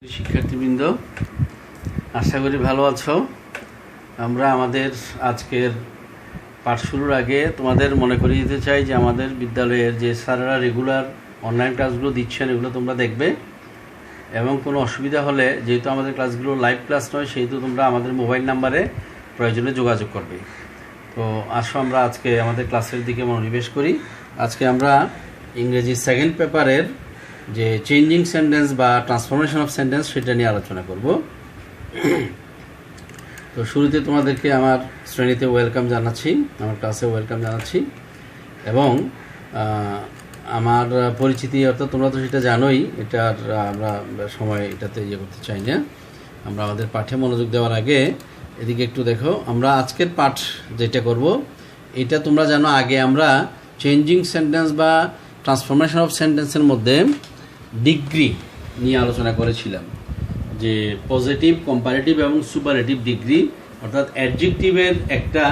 শিক্ষার্থীবৃন্দ, আশা করি ভালো আছো। আমরা আমাদের আজকের পাঠ শুরুর আগে তোমাদের মনে করিয়ে দিতে চাই যে আমাদের বিদ্যালয়ের যে স্যারেরা রেগুলার অনলাইন ক্লাসগুলো দিচ্ছেন এগুলো তোমরা দেখবে, এবং কোনো অসুবিধা হলে যেহেতু আমাদের ক্লাসগুলো লাইভ ক্লাস নয় সেহেতু তোমরা আমাদের মোবাইল নাম্বারে প্রয়োজনে যোগাযোগ করবে। তো আসো আমরা আজকে আমাদের ক্লাসের দিকে মনোনিবেশ করি। আজকে আমরা ইংরেজি সেকেন্ড পেপারের যে চেঞ্জিং সেন্টেন্স বা ট্রান্সফরমেশন অফ সেন্টেন্স সেটা নিয়ে আলোচনা করব। তো শুরুতে তোমাদেরকে আমার শ্রেণীতে ওয়েলকাম জানাচ্ছি, আমার ক্লাসে ওয়েলকাম জানাচ্ছি, এবং আমার পরিচিতি অর্থাৎ তোমরা তো সেটা জানোই, এটার আমরা সময় এটাতে করতে চাই না। আমরা আমাদের পাঠে মনোযোগ দেওয়ার আগে এদিকে একটু দেখো। আমরা আজকের পাঠ যেটা করব এটা তোমরা জানো, আগে আমরা চেঞ্জিং সেন্টেন্স বা ট্রান্সফরমেশন অফ সেন্টেন্সের মধ্যে ডিগ্রি নিয়ে আলোচনা করেছিলাম, যে পজিটিভ, কম্পারেটিভ এবং সুপারলেটিভ ডিগ্রি। অর্থাৎ অ্যাডজেক্টিভের একটা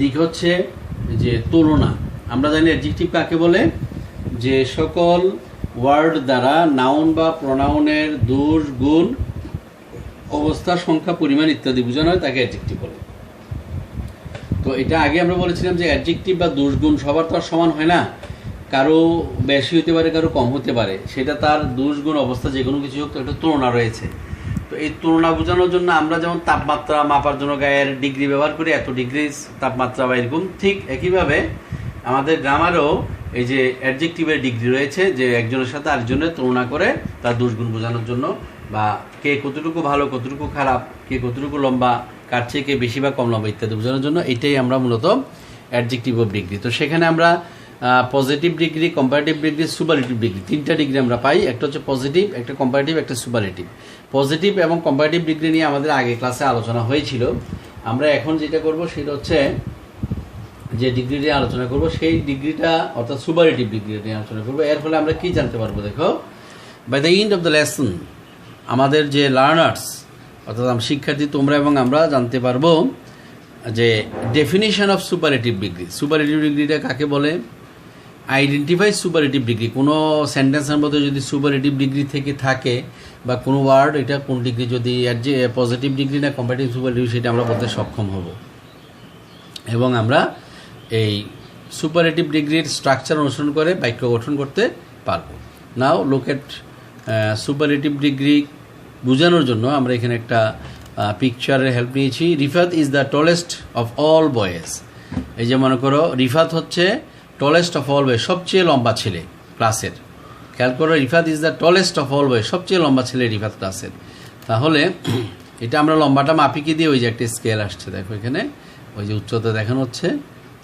দিক হচ্ছে যে তুলনা। আমরা জানি অ্যাডজেক্টিভ কাকে বলে, যে সকল ওয়ার্ড দ্বারা নাউন বা প্রোনাউনের দোষ, গুণ, অবস্থা, সংখ্যা, পরিমাণ ইত্যাদি বোঝানো হয়, তাকে অ্যাডজেক্টিভ বলে। তো এটা আগে আমরা বলেছিলাম যে অ্যাডজেক্টিভ বা দোষ, গুণ সবার তো আর সমান হয় না, কারো বেশি হতে পারে, কারো কম হতে পারে, সেটা তার দোষ, গুণ, অবস্থা যে কোনো কিছু হোক, তো একটা তুলনা রয়েছে। তো এই তুলনা বোঝানোর জন্য আমরা যেমন তাপমাত্রা মাপার জন্য গায়ের ডিগ্রি ব্যবহার করি, এত ডিগ্রি তাপমাত্রা বা এরকম, ঠিক একইভাবে আমাদের গ্রামারও এই যে অ্যাডজেক্টিভের ডিগ্রি রয়েছে, যে একজনের সাথে আরেকজনের তুলনা করে তার দোষ, গুণ বোঝানোর জন্য, বা কে কতটুকু ভালো, কতটুকু খারাপ, কে কতটুকু লম্বা, কার চেয়ে কে বেশি বা কম লম্বা ইত্যাদি বোঝানোর জন্য, এটাই আমরা মূলত অ্যাডজেক্টিভ অফ ডিগ্রি। তো সেখানে আমরা positive degree, comparative degree, superlative degree, তিনটা ডিগ্রি আমরা পাই। একটা হচ্ছে পজিটিভ, একটা কম্পারেটিভ, একটা সুপারলেটিভ। পজিটিভ এবং কম্পারেটিভ ডিগ্রি নিয়ে আমাদের আগে ক্লাসে আলোচনা হয়েছিল। আমরা এখন যেটা করব সেটা হচ্ছে যে ডিগ্রি নিয়ে আলোচনা করব সেই ডিগ্রিটা, অর্থাৎ সুপারলেটিভ ডিগ্রি নিয়ে আলোচনা করবো। এর ফলে আমরা কি জানতে পারবো দেখো, by the end of the lesson আমাদের যে লার্নার্স, অর্থাৎ শিক্ষার্থী তোমরা এবং আমরা জানতে পারবো যে definition of superlative degree. Superlative ডিগ্রিটা কাকে বলে, আইডেন্টিফাই সুপারলেটিভ ডিগ্রি। কোনো সেন্টেন্সের মধ্যে যদি সুপারলেটিভ ডিগ্রি থেকে থাকে বা কোনো ওয়ার্ড এটা কোন ডিগ্রি, যদি পজিটিভ ডিগ্রি না কম্পারেটিভ, সুপারলেটিভ, সেটা আমরা বলতে সক্ষম হব, এবং আমরা এই সুপারলেটিভ ডিগ্রির স্ট্রাকচার অনুসরণ করে বাক্য গঠন করতে পারবো। নাও লুক এট সুপারলেটিভ ডিগ্রি বোঝানোর জন্য আমরা এখানে একটা পিকচারের হেল্প নিয়েছি। Rifat is the tallest of all boys. এই যে মনে করো রিফাত হচ্ছে টলেস্ট অফ অল বয়েজ, সবচেয়ে লম্বা ছেলে ক্লাসের। খেয়াল করো, Rifat is the tallest of all boys, সবচেয়ে লম্বা ছেলে রিফাত ক্লাসের। তাহলে এটা আমরা লম্বাটা মাপিকে দিয়ে ওই যে একটা স্কেল আসছে, দেখো এখানে ওই যে উচ্চতা দেখানো হচ্ছে,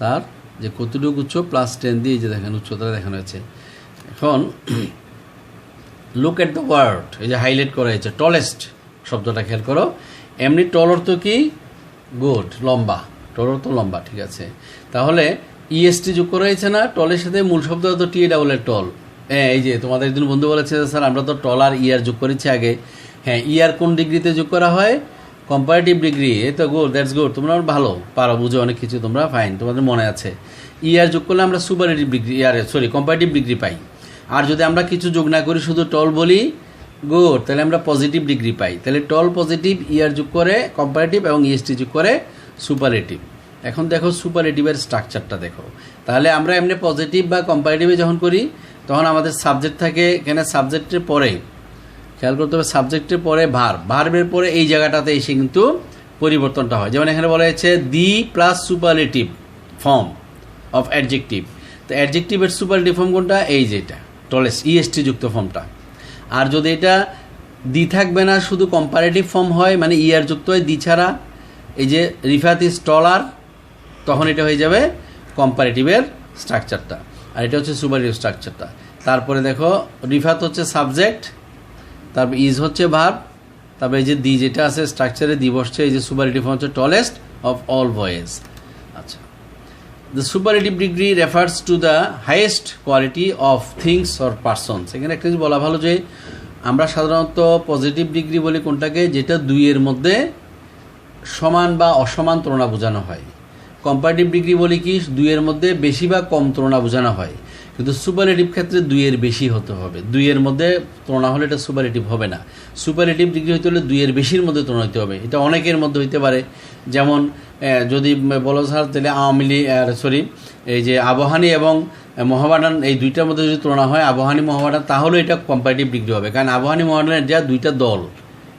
তার যে কতটুকু উচ্চ প্লাস 10 দিয়ে যে দেখেন উচ্চতা দেখানো হয়েছে। এখন লুক এট দ্য ওয়ার্ড, এই যে হাইলাইট করা হয়েছে টলেস্ট শব্দটা, খেয়াল করো। এমনি টল অর্থ কি, গুড, লম্বা, টল অর্থ লম্বা, ঠিক আছে। তাহলে ইএসটি যোগ করা হয়েছে না টলের সাথে, মূল শব্দ হতো টি ডাবল এর টল। হ্যাঁ, এই যে তোমাদের একজন বন্ধু বলেছে স্যার আমরা তো টল আর ইয়ার যোগ করেছি আগে। হ্যাঁ, ইয়ার কোন ডিগ্রিতে যোগ করা হয়, কম্পারেটিভ ডিগ্রি। এই তো গুড, দ্যাটস গুড, তোমরা ভালো পারো, বুঝো অনেক কিছু তোমরা, ফাইন, তোমাদের মনে আছে। ইয়ার যোগ করলে আমরা সুপারলেটিভ ডিগ্রি, কম্পারেটিভ ডিগ্রি পাই। আর যদি আমরা কিছু যোগ না করি, শুধু টল বলি, গুড, তাহলে আমরা পজিটিভ ডিগ্রি পাই। তাহলে টল পজিটিভ, ইয়ার যোগ করে কম্পারেটিভ এবং ইএসটি যোগ করে সুপারলেটিভ। এখন দেখো সুপারলেটিভের স্ট্রাকচারটা দেখো। তাহলে আমরা এমনি পজিটিভ বা কম্পারেটিভে যখন করি তখন আমাদের সাবজেক্ট থাকে এখানে, সাবজেক্টের পরে খেয়াল করতে হবে, সাবজেক্টের পরে ভার্বের পরে এই জায়গাটাতে এসে কিন্তু পরিবর্তনটা হয়। যেমন এখানে বলা হয়েছে দি plus superlative form of adjective. তো অ্যাডজেক্টিভের সুপারলেটিভ ফর্ম কোনটা, এই যেটা টলেস্ট, ইএসটি যুক্ত ফর্মটা। আর যদি এটা দি থাকবে না, শুধু কম্পারেটিভ ফর্ম হয়, মানে ইয়ার যুক্ত হয় দি ছাড়া, এই যে রিফাত ইজ টলার, তখন এটা হয়ে যাবে কম্পারেটিভের স্ট্রাকচারটা, আর এটা হচ্ছে সুপারলেটিভ স্ট্রাকচারটা। তারপরে দেখো রিফাত হচ্ছে সাবজেক্ট, তারপর ইজ হচ্ছে ভার্ব, তারপরে এই যে দি যেটা আছে স্ট্রাকচারে দি বসছে, এই যে সুপারলেটিভ ফর্ম হচ্ছে টলেস্ট অফ অল বয়েজ। আচ্ছা, the superlative degree refers to the highest quality of things or persons. এখানে একটা জিনিস বলা ভালো যে আমরা সাধারণত পজিটিভ ডিগ্রি বলি কোনটাকে, যেটা দুইয়ের মধ্যে সমান বা অসমান তুলনা বোঝানো হয়। কম্পারেটিভ ডিগ্রি বলি কি, দুইয়ের মধ্যে বেশি বা কম তুলনা বোঝানো হয়। কিন্তু সুপারলেটিভ ক্ষেত্রে 2 এর বেশি হতে হবে, 2 এর মধ্যে তুলনা হলে এটা সুপারলেটিভ হবে না। সুপারলেটিভ ডিগ্রি হতে হলে 2 এর বেশির মধ্যে তুলনা হতে হবে। এটা অনেকের মধ্যে হইতে পারে, যেমন যদি বলো স্যার তাহলে আওয়ামী লীগ এই যে আবাহনী এবং মোহামেডান এই দুইটার মধ্যে যদি তুলনা হয় আবাহনী মোহামেডান, তাহলে এটা কম্পারেটিভ ডিগ্রি হবে, কারণ আবাহনী মোহামেডানের যা 2টা দল,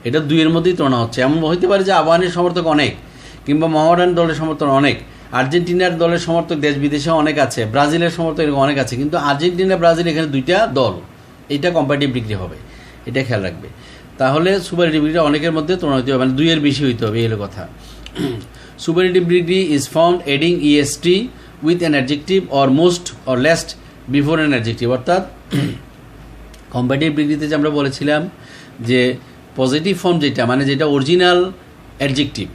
এটা 2 এর মধ্যেই তুলনা হচ্ছে। এমন হইতে পারে যে আবাহনীর সমর্থক অনেক, কিংবা মোহামেডান দলের সমর্থক অনেক, আর্জেন্টিনার দলের সমর্থক দেশ বিদেশে অনেক আছে, ব্রাজিলের সমর্থক এরকম অনেক আছে, কিন্তু আর্জেন্টিনা ব্রাজিল এখানে 2টা দল, এটা কম্পারেটিভ ডিগ্রি হবে, এটা খেয়াল রাখবে। তাহলে সুপারলেটিভ ডিগ্রিটা অনেকের মধ্যে তুলনা হতে হবে, মানে 2 এর বেশি হইতে হবে, এই হলো কথা। Superlative degree is found adding est with an adjective or most or least before an adjective. অর্থাৎ কম্পারেটিভ ডিগ্রিতে যে আমরা বলেছিলাম যে পজিটিভ ফর্ম যেটা, মানে যেটা অরিজিনাল অ্যাডজেক্টিভ,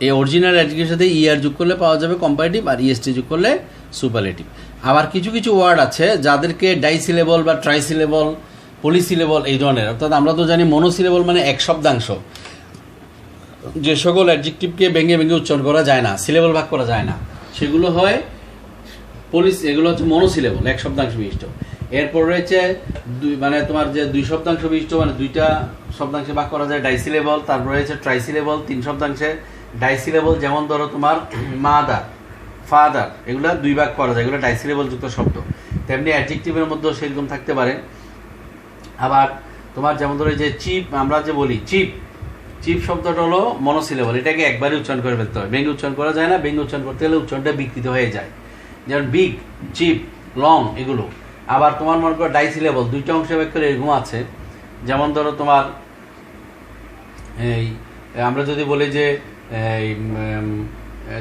এই অরিজিনাল অ্যাডজেক্টিভের সাথে er যোগ করলে পাওয়া যাবে কম্পারেটিভ, আর est যোগ করলে সুপারলেটিভ। আবার কিছু কিছু ওয়ার্ড আছে যাদেরকে ডাইসিলেবল বা ট্রাইসিলেবল, পলিসিলেবল এই ধরনের, অর্থাৎ আমরা তো জানি মনোসিলেবল মানে এক শব্দাংশ, যে সকল অ্যাডজেক্টিভকে ভেঙে ভেঙে উচ্চারণ করা যায় না, সিলেবল ভাগ করা যায় না, সেগুলো হয় এগুলো হচ্ছে মনোসিলেবল, এক শব্দাংশ বিশিষ্ট। এরপর রয়েছে মানে তোমার যে 2 শব্দাংশ বিশিষ্ট, মানে 2টা শব্দাংশে ভাগ করা যায়, ডাইসিলেবল। তারপর রয়েছে ট্রাইসিলেবল, 3 শব্দাংশে ডাইসিলেবল, যেমন ধরো তোমার মাদার, ফাদার, এগুলো 2 ভাগ করা যায়, এগুলো ডাইসিলেবল যুক্ত শব্দ। তেমনি অ্যাডজেক্টিভের মধ্যেও সেরকম থাকতে পারে। আবার তোমার যেমন ধরো যে চিপ, আমরা যে বলি চিপ, চিপ শব্দটা হলো মনোসিলেবল, এটাকে একবারই উচ্চারণ করে ফেলতে হয়, ভেঙে উচ্চারণ করা যায় না, ভেঙে উচ্চারণ করতে গেলে উচ্চারণটা বিকৃত হয়ে যায়, যেমন বিগ, চিপ, লং এগুলো। আবার তোমার মনে করো ডাইসিলেবল, 2টা অংশে ভাগ করে এরকম আছে, যেমন ধরো তোমার এই আমরা যদি বলি যে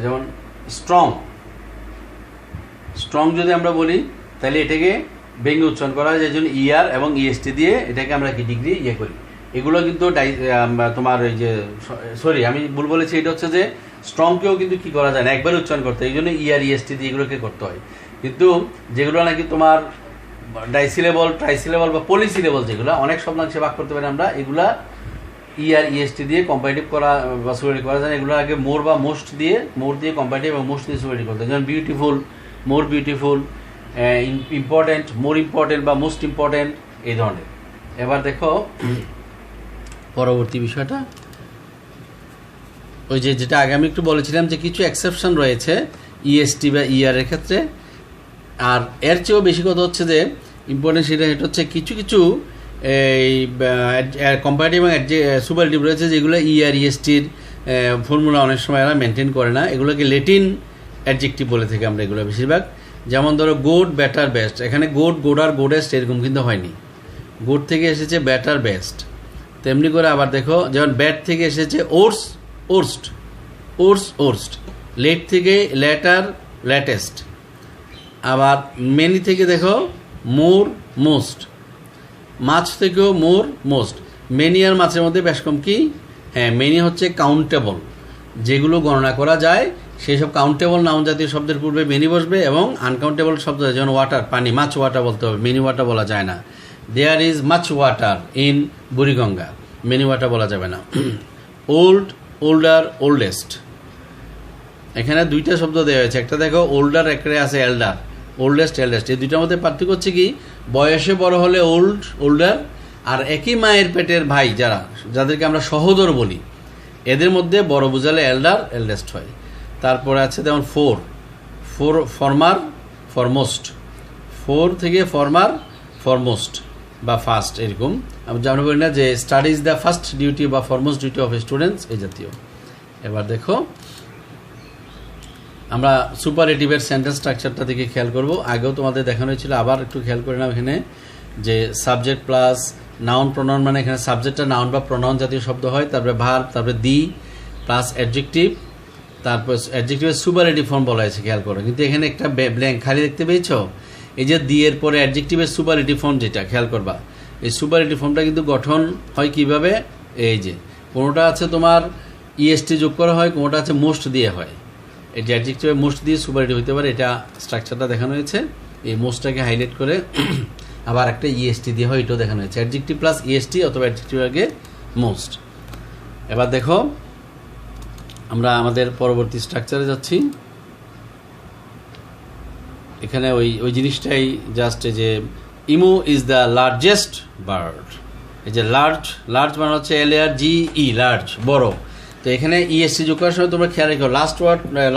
যেমন স্ট্রং, স্ট্রং যদি আমরা বলি তাহলে এটাকে ভেঙে উচ্চারণ করা হয়, যে জন্য er এবং est দিয়ে এটাকে আমরা কি ডিগ্রি করি। এগুলো কিন্তু তোমার এই যে সরি আমি ভুল বলেছি, এটা হচ্ছে যে স্ট্রংকেও কিন্তু কি করা যায় না, একবার উচ্চারণ করতে হয়, এই জন্য er est দিয়ে এগুলোকে করতে হয়। কিন্তু যেগুলো নাকি তোমার ডাইসিলেবল, ট্রাইসিলেবল বা পলিসিলেবল, যেগুলো অনেক শব্দাংশে ভাগ করতে পারি আমরা, এগুলা er est দিয়ে কম্পারেটিভ করা বা সুপারলেটিভ করা যায় না, এগুলো আগে মোর বা মোস্ট দিয়ে, মোর দিয়ে কম্পারেটিভ এবং মোস্ট দিয়ে সুপারলেটিভ করতে হয়, যেমন beautiful, more beautiful, important, more important বা মোস্ট ইম্পর্টেন্ট, এই ধরনের। এবার দেখো পরবর্তী বিষয়টা, ওই যে যেটা আগে আমি একটু বলেছিলাম যে কিছু এক্সেপশন রয়েছে est বা er এর ক্ষেত্রে, আর এর চেয়েও বেশি কথা হচ্ছে যে ইম্পর্টেন্ট, সেটা হচ্ছে কিছু কিছু এই কম্পারেটিভ এবং সুপারলেটিভ রয়েছে যেগুলো er est এর ফর্মুলা অনেক সময় এরা মেনটেন করে না, এগুলোকে ল্যাটিন অ্যাডজেক্টিভ বলে থাকি আমরা এগুলো বেশিরভাগ। যেমন ধরো গুড, বেটার, বেস্ট, এখানে গুড, গুডার, গুডেস্ট এরকম কিন্তু হয়নি, গুড থেকে এসেছে বেটার, বেস্ট। তেমনি করে আবার দেখো যেমন ব্যাট থেকে এসেছে ওর্স, ওর্স্ট, ওর্স, ওর্স্ট, লেট থেকে লেটার, লেটেস্ট। আবার মেনি থেকে দেখো মোর, মোস্ট, মাছ থেকেও মোর, মোস্ট। মেনি আর মাছের মধ্যে বেশ কম কি, হ্যাঁ মেনি হচ্ছে কাউন্টেবল, যেগুলো গণনা করা যায় সেই সব কাউন্টেবল নাউন জাতীয় শব্দের পূর্বে মেনি বসবে, এবং আনকাউন্টেবল শব্দ যেমন ওয়াটার, পানি, মাছ ওয়াটার বলতে হবে, মেনি ওয়াটার বলা যায় না। There is much water in Buriganga, many water বলা যাবে না। ওল্ড, ওল্ডার, ওল্ডেস্ট, এখানে 2টা শব্দ দেওয়া হয়েছে, একটা দেখো ওল্ডার, একটা আছে এল্ডার, ওল্ডেস্ট, এল্ডেস্ট। এই 2টার মধ্যে পার্থক্য হচ্ছে কি, বয়সে বড় হলে ওল্ড, ওল্ডার, আর একই মায়ের পেটের ভাই যাদেরকে আমরা সহোদর বলি, এদের মধ্যে বড় বুঝালে এল্ডার, এল্ডেস্ট হয়। তারপরে আছে যেমন ফোর, ফরমার, ফরমোস্ট, ফোর থেকে ফরমার, ফরমোস্ট বা ফার্স্ট, এরকম আমরা বলি না যে study is the first duty বা ফরমোস্ট ডিউটি অফ স্টুডেন্টস, এই জাতীয়। এবার দেখো আমরা সুপারলেটিভের সেন্টেন্স স্ট্রাকচারটা দিকে খেয়াল করব, আগেও তোমাদের দেখানো হয়েছিল, আবার একটু খেয়াল করে নাও। এখানে যে সাবজেক্ট প্লাস নাউন প্রোনাউন, মানে এখানে সাবজেক্টটা নাউন বা প্রোনাউন জাতীয় শব্দ হয়, তারপরে ভার্ব, তারপরে দি প্লাস অ্যাডজেক্টিভ, তারপর অ্যাডজেক্টিভের সুপারলেটিভ ফর্ম বলা হয়েছে, খেয়াল করো। কিন্তু এখানে একটা ব্ল্যাঙ্ক খালি দেখতে পেয়েছো, এই যে দি এর পরে অ্যাডজেক্টিভের সুপারলেটিভ ফর্ম যেটা, খেয়াল করবা এই সুপারলেটিভ ফর্মটা কিন্তু গঠন হয় কিভাবে, এই যে কোনোটা আছে তোমার est যোগ করা হয়, কোনোটা আছে মোস্ট দিয়ে হয়। এই যে অ্যাডজেক্টিভে মোস্ট দিয়ে সুপারলেটিভ হতে পারে, এটা স্ট্রাকচারটা দেখানো হয়েছে, এই মোস্টটাকে হাইলাইট করে। আবার একটা est দিয়ে হয়, এটাও দেখানো হয়েছে, অ্যাডজেক্টিভ প্লাস est অথবা অ্যাডজেক্টিভ আগে মোস্ট। এবার দেখো আমরা আমাদের পরবর্তী স্ট্রাকচারে যাচ্ছি। এখানে ওই জিনিসটাই জাস্ট যে ইমু ইজ দ্য লার্জেস্ট বার্ড। এই যে লার্জ মানে হচ্ছে LARGE, লার্জ, বড়। তো এখানে EST যোগ করার সময় তোমরা খেয়াল রেখো,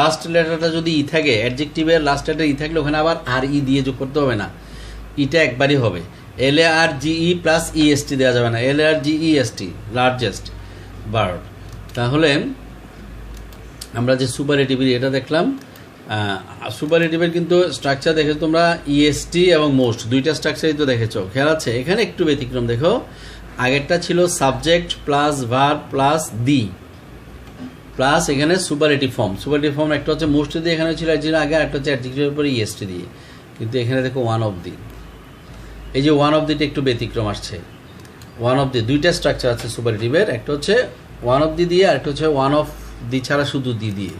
লাস্ট লেটারটা যদি ই থাকে, অ্যাডজেক্টিভের লাস্ট লেটার ই থাকলে ওখানে আবার RE দিয়ে যোগ করতে হবে না, ইটা একবারই হবে। LARGE প্লাস EST দেওয়া যাবে না, LARGEST, লার্জেস্ট বার্ড। তাহলে আমরা যে সুপারলেটিভ এটা দেখলাম, সুপারলেটিভের কিন্তু স্ট্রাকচার দেখেছো তোমরা, EST এবং মোস্ট দুইটা স্ট্রাকচারই তো দেখেছো, খেয়াল আছে। এখানে একটু ব্যতিক্রম দেখো, আগেরটা ছিল subject plus verb plus the plus এখানে সুপারলেটিভ ফর্ম একটা হচ্ছে মোস্ট দিয়ে, এখানে ছিল আগে, একটা হচ্ছে অ্যাডজেক্টিভের পরে EST দিয়ে। কিন্তু এখানে দেখো ওয়ান অফ দি, এই যে ওয়ান অফ দিটা একটু ব্যতিক্রম আসছে। ওয়ান অফ দি দুইটা স্ট্রাকচার আছে সুপারলেটিভের, একটা হচ্ছে ওয়ান অফ দি দিয়ে, আর একটা হচ্ছে ওয়ান অফ দি ছাড়া শুধু দি দিয়ে।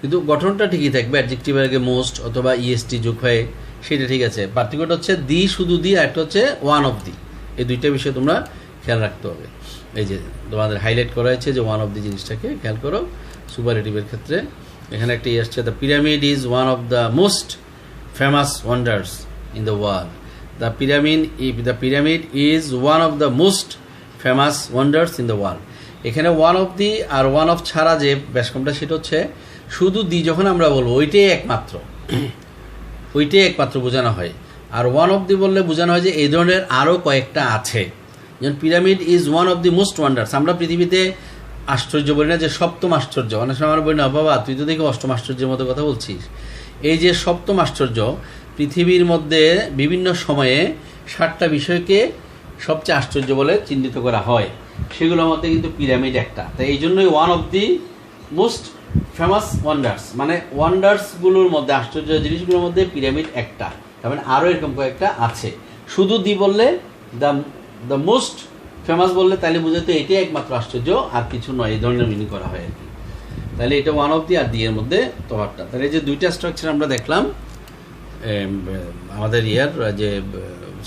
কিন্তু গঠনটা ঠিকই থাকবে, অ্যাডজেক্টিভের আগে মোস্ট অথবা EST যোগ হয়, সেটা ঠিক আছে। পার্থক্যটা হচ্ছে দি শুধু দি, আর একটা হচ্ছে ওয়ান অফ দি। এই দুইটা বিষয় তোমরা খেয়াল রাখতে হবে। এই যে তোমাদের হাইলাইট করা হয়েছে যে ওয়ান অফ দি জিনিসটাকে খেয়াল করো সুপারলেটিভের ক্ষেত্রে। এখানে একটা আসছে, the pyramid is one of the most famous wonders in the world. The pyramid is one of the most famous wonders in the world. এখানে ওয়ান অফ দি আর ওয়ান অফ ছাড়া যে ব্যাসকমটা, সেটা হচ্ছে শুধু দি যখন আমরা বলবো ওইটাই একমাত্র বোঝানো হয়। আর ওয়ান অফ দি বললে বোঝানো হয় যে এই ধরনের আরও কয়েকটা আছে। যেমন pyramid is one of the most wonders, আমরা পৃথিবীতে আশ্চর্য বলি না যে সপ্তম আশ্চর্য, অনেক সময় আমরা বলি না বাবা তুই তো দেখি অষ্টম আশ্চর্যের মতো কথা বলছিস। এই যে সপ্তম আশ্চর্য, পৃথিবীর মধ্যে বিভিন্ন সময়ে 7টা বিষয়কে সবচেয়ে আশ্চর্য বলে চিহ্নিত করা হয়, সেগুলোর মধ্যে কিন্তু পিরামিড একটা। তাই এই জন্যই one of the most famous wonders, মানে ওয়ান্ডার্সগুলোর মধ্যে, আশ্চর্য জিনিসগুলোর মধ্যে পিরামিড একটা। তার মানে আরও এরকম কয়েকটা আছে। শুধু দি বললে, দ্য মোস্ট ফেমাস বললে, তাহলে বুঝাতে এটাই একমাত্র আশ্চর্য, আর কিছু নয়, এই ধরনের মিনিং করা হয় আর কি। তাহলে এটা ওয়ান অফ দি আর দি এর মধ্যে তফাৎটা। তাহলে এই যে দুইটা স্ট্রাকচার আমরা দেখলাম আমাদের যে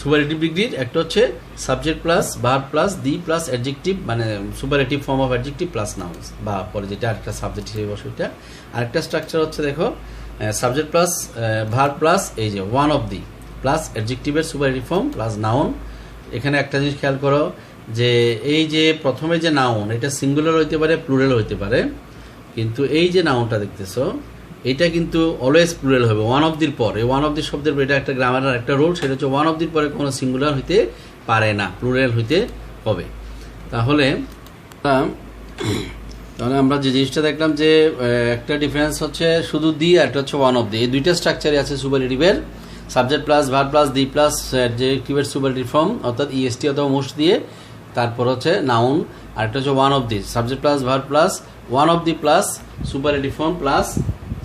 সুপারলেটিভ ডিগ্রির, একটা হচ্ছে subject plus verb plus the plus adjective, মানে superlative form of adjective plus nouns, বা পরে যেটা আরেকটা সাবজেক্ট হিসেবে বসে ওইটা। আরেকটা স্ট্রাকচার হচ্ছে দেখো সাবজেক্ট প্লাস ভার্ব প্লাস এই যে ওয়ান অফ দি প্লাস অ্যাডজেক্টিভের সুপারলেটিভ ফর্ম প্লাস নাউন। এখানে একটা জিনিস খেয়াল করো যে এই যে প্রথমে যে নাউন, এটা সিঙ্গুলার হইতে পারে, প্লুরাল হইতে পারে, কিন্তু এই যে নাউনটা দেখতেছো এটা কিন্তু অলওয়েজ প্লুরাল হবে ওয়ান অফ দির পর। এই ওয়ান অফ দি শব্দের এটা একটা গ্রামারের একটা রুল, সেটা হচ্ছে ওয়ান অফ দির পরে কোনো সিঙ্গুলার হইতে পারে না, প্লুরাল হইতে হবে। তাহলে আমরা যে জিনিসটা দেখলাম যে একটা ডিফারেন্স হচ্ছে শুধু দি, আর একটা হচ্ছে ওয়ান অফ দি। এই দুইটা স্ট্রাকচারে আছে সুপারলেটিভের, subject plus verb plus the plus অ্যাডজেক্টিভের সুপারলেটিভ ফর্ম অর্থাৎ EST অথবা মোস্ট দিয়ে, তারপর হচ্ছে নাউন, আর একটা হচ্ছে one of the, subject plus verb plus one of the plus superlative form plus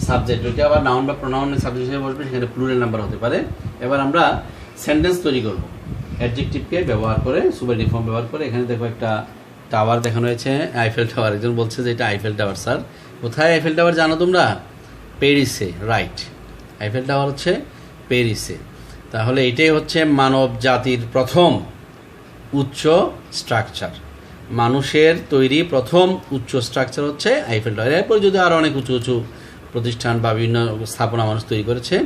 subject. ওইটা আবার নাউন বা প্রোনাউনের সাবজেক্ট হিসেবে বসবে, সেখানে প্লুরাল নাম্বার হতে পারে। এবার আমরা সেন্টেন্স তৈরি করব অ্যাডজেক্টিভকে ব্যবহার করে, সুপারলেটিভ ফর্ম ব্যবহার করে। এখানে দেখো একটা টাওয়ার দেখানো হয়েছে, আইফেল টাওয়ার। একজন বলছে যে এটা আইফেল টাওয়ার। স্যার কোথায় আইফেল টাওয়ার জানো তোমরা? প্যারিসে, রাইট। আইফেল টাওয়ার হচ্ছে প্যারিসে। তাহলে এটাই হচ্ছে মানব জাতির প্রথম উচ্চ স্ট্রাকচার, মানুষের তৈরি প্রথম উচ্চ স্ট্রাকচার হচ্ছে আইফেল টাওয়ার। এরপর যদি আরও অনেক উঁচু উঁচু প্রতিষ্ঠান বা বিভিন্ন স্থাপনা মানুষ তৈরি করেছে।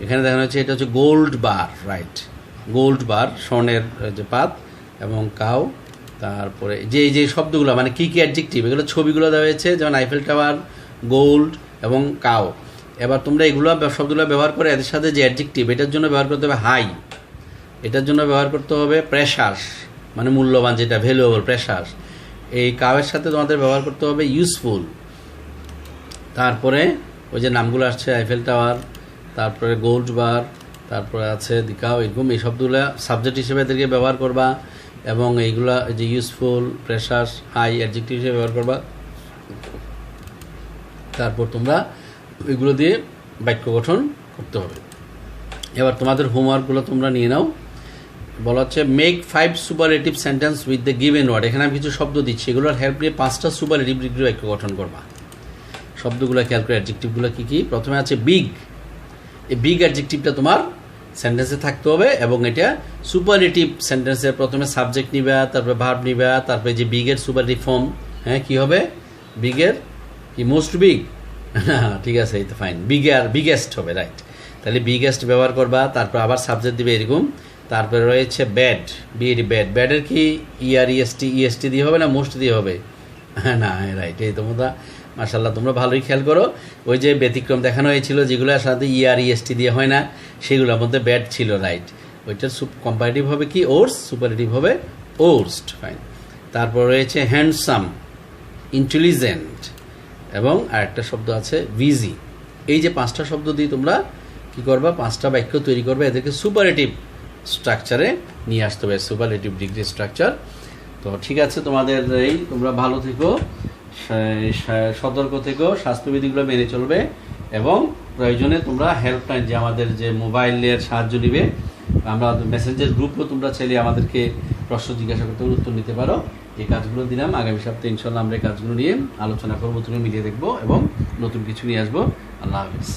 এখানে দেখানো হচ্ছে এটা হচ্ছে গোল্ড বার, রাইট, গোল্ড বার, স্বর্ণের যে পাত এবং কাউ। তারপরে যে শব্দগুলো মানে কী কী অ্যাডজেক্টিভ, এগুলো ছবিগুলো দেওয়া হয়েছে, যেমন আইফেল টাওয়ার, গোল্ড এবং কাউ। এবার তোমরা এগুলো শব্দগুলো ব্যবহার করে এদের সাথে যে অ্যাডজেক্টিভ, এটার জন্য ব্যবহার করতে হবে হাই, এটার জন্য ব্যবহার করতে হবে প্রেশাস, মানে মূল্যবান, যেটা ভ্যালুয়েবল, প্রেশাস। এই কাউয়ের সাথে তোমাদের ব্যবহার করতে হবে ইউজফুল। তারপরে ওই যে নামগুলো আসছে আইফেল টাওয়ার, তারপরে গোল্ড বার, তারপরে আছে দিকাও, এরকম এই শব্দগুলো সাবজেক্ট হিসেবে এদেরকে ব্যবহার করবা, এবং এইগুলা যে ইউজফুল, প্রেশাস, হাই অ্যাডজেক্টিভ হিসেবে ব্যবহার করবা। তারপর তোমরা এগুলো দিয়ে বাক্য গঠন করতে হবে। এবার তোমাদের হোমওয়ার্কগুলো তোমরা নিয়ে নাও। বলা হচ্ছে make 5 superlative sentence with the given word. এখানে আমি কিছু শব্দ দিচ্ছি, এগুলোর হেল্প নিয়ে 5টা সুপারলেটিভ ডিগ্রি বাক্য গঠন করবা। শব্দগুলো খেয়াল করে, অ্যাডজেক্টিভগুলো কী কী। প্রথমে আছে বিগ। এই বিগ অ্যাডজেক্টিভটা তোমার সেন্টেন্সে থাকতে হবে, এবং এটা সুপারলেটিভ সেন্টেন্সের প্রথমে সাবজেক্ট নিবা, তারপরে ভার্ব নিবা, তারপরে যে বিগের সুপারলেটিভ ফর্ম, হ্যাঁ কী হবে? বিগের কি মোস্ট বিগ, ঠিক আছে, এই তো ফাইন, বিগেস্ট হবে, রাইট। তাহলে বিগেস্ট ব্যবহার করবা, তারপর আবার সাবজেক্ট দিবে এরকম। তারপরে রয়েছে ব্যাড, বিএডি ব্যাড, ব্যাডের কি ইএসটি দিয়ে হবে না মোস্ট দিয়ে হবে? না, রাইট, এই তোমরা মাশাআল্লাহ তোমরা ভালোই খেয়াল করো। ওই যে ব্যতিক্রম দেখানো হয়েছিল যেগুলো সাথে ইএসটি দিয়ে হয় না, সেগুলোর মধ্যে ব্যাড ছিল, রাইট। ওইটার কম্পারেটিভ হবে কি ওর্স, সুপারলেটিভ হবে ওর্স্ট, ফাইন। তারপর রয়েছে হ্যান্ডসাম, ইন্টেলিজেন্ট, এবং আরেকটা শব্দ আছে ভিজি। এই যে 5টা শব্দ দিয়ে তোমরা কি করবা, 5টা বাক্য তৈরি করবে, এদেরকে সুপারলেটিভ স্ট্রাকচারে নিয়ে আসতে হবে, সুপারলেটিভ ডিগ্রি স্ট্রাকচার। তো ঠিক আছে, তোমাদের এই তোমরা ভালো থেকো, সতর্ক থেকো, স্বাস্থ্যবিধিগুলো মেনে চলবে, এবং প্রয়োজনে তোমরা হেল্পলাইন যে আমাদের যে মোবাইলের সাহায্য নিবে, আমরা মেসেঞ্জার গ্রুপও তোমরা চাইলে আমাদেরকে প্রশ্ন জিজ্ঞাসা করতে উত্তর নিতে পারো। এই কাজগুলো দিলাম, আগামী সপ্তাহে ইনশাল্লাহ আমরা এই কাজগুলো নিয়ে আলোচনা করবো, তুমি মিলিয়ে দেখবো এবং নতুন কিছু নিয়ে আসবো। আল্লাহ হাফিজ।